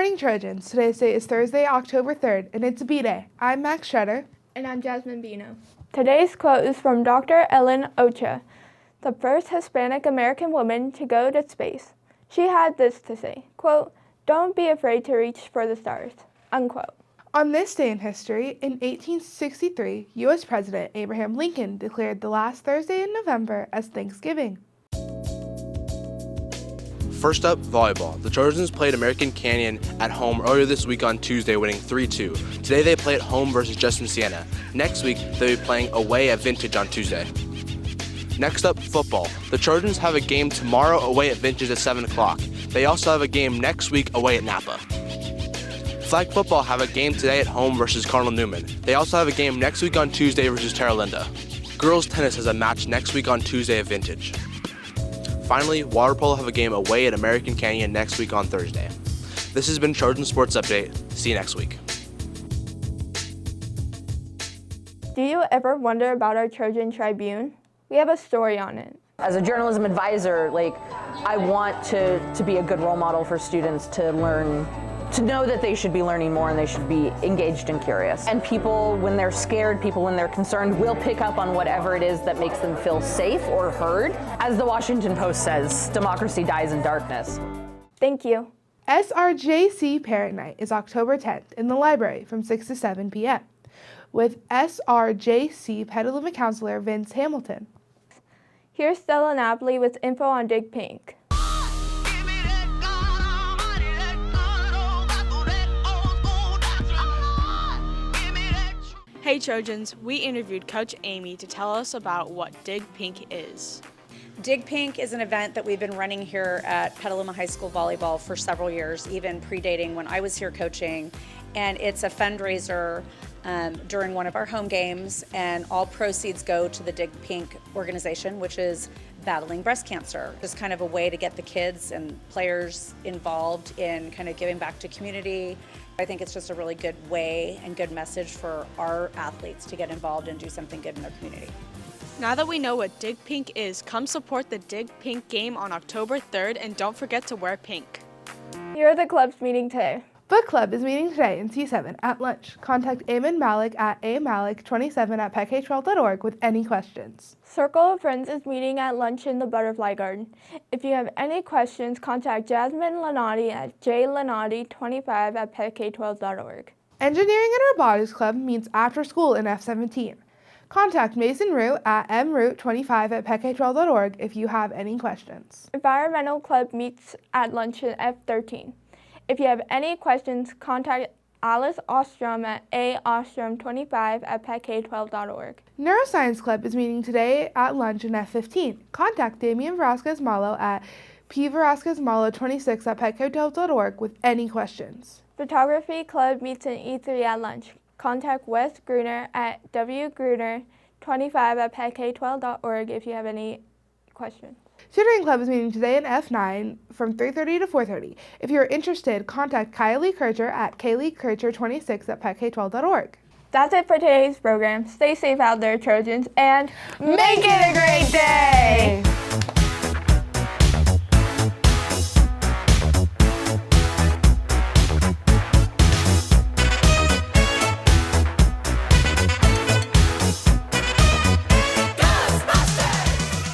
morning, Trojans. Today's date is Thursday, October 3rd, and it's a B-Day. I'm Max Shredder. And I'm Jasmin Bino. Today's quote is from Dr. Ellen Ochoa, the first Hispanic American woman to go to space. She had this to say, quote, "Don't be afraid to reach for the stars," unquote. On this day in history, in 1863, U.S. President Abraham Lincoln declared the last Thursday in November as Thanksgiving. First up, volleyball. The Trojans played American Canyon at home earlier this week on Tuesday, winning 3-2. Today they play at home versus Justin Siena. Next week, they'll be playing away at Vintage on Tuesday. Next up, football. The Trojans have a game tomorrow away at Vintage at 7 o'clock. They also have a game next week away at Napa. Flag football have a game today at home versus Cardinal Newman. They also have a game next week on Tuesday versus Terra Linda. Girls tennis has a match next week on Tuesday at Vintage. Finally, water polo have a game away at American Canyon next week on Thursday. This has been Trojan Sports Update. See you next week. Do you ever wonder about our Trojan Tribune? We have a story on it. As a journalism advisor, I want to be a good role model for students to learn, to know that they should be learning more and they should be engaged and curious. And people, when they're scared, people, when they're concerned, will pick up on whatever it is that makes them feel safe or heard. As the Washington Post says, democracy dies in darkness. Thank you. SRJC Parent Night is October 10th in the library from 6 to 7 p.m. with SRJC Petaluma counselor Vince Hamilton. Here's Stella Napoli with info on Dig Pink. Hey Trojans, we interviewed Coach Amy to tell us about what Dig Pink is. Dig Pink is an event that we've been running here at Petaluma High School volleyball for several years, even predating when I was here coaching. And it's a fundraiser during one of our home games, and all proceeds go to the Dig Pink organization, which is battling breast cancer. Just kind of a way to get the kids and players involved in kind of giving back to community. I think it's just a really good way and good message for our athletes to get involved and do something good in their community. Now that we know what Dig Pink is, come support the Dig Pink game on October 3rd and don't forget to wear pink. Here are the clubs meeting today. Book Club is meeting today in C7 at lunch. Contact Eamon Malik at amalik27@petk12.org with any questions. Circle of Friends is meeting at lunch in the Butterfly Garden. If you have any questions, contact Jasmin Lanati at jlanati25@petk12.org. Engineering and Robotics Club meets after school in F17. Contact Mason Root at mroot25@petk12.org if you have any questions. Environmental Club meets at lunch in F13. If you have any questions, contact Alice Ostrom at aostrom25@petk12.org. Neuroscience Club is meeting today at lunch in F15. Contact Damian Velasquez-Malo at pvelasquez-malo26@petk12.org with any questions. Photography Club meets in E3 at lunch. Contact Wes Gruner at wgruner25@petk12.org if you have any questions. Tutoring Club is meeting today in F9 from 3:30 to 4:30. If you're interested, contact Kylie Kircher at kayleekircher26@petk12.org. That's it for today's program. Stay safe out there, Trojans, and make it a great day!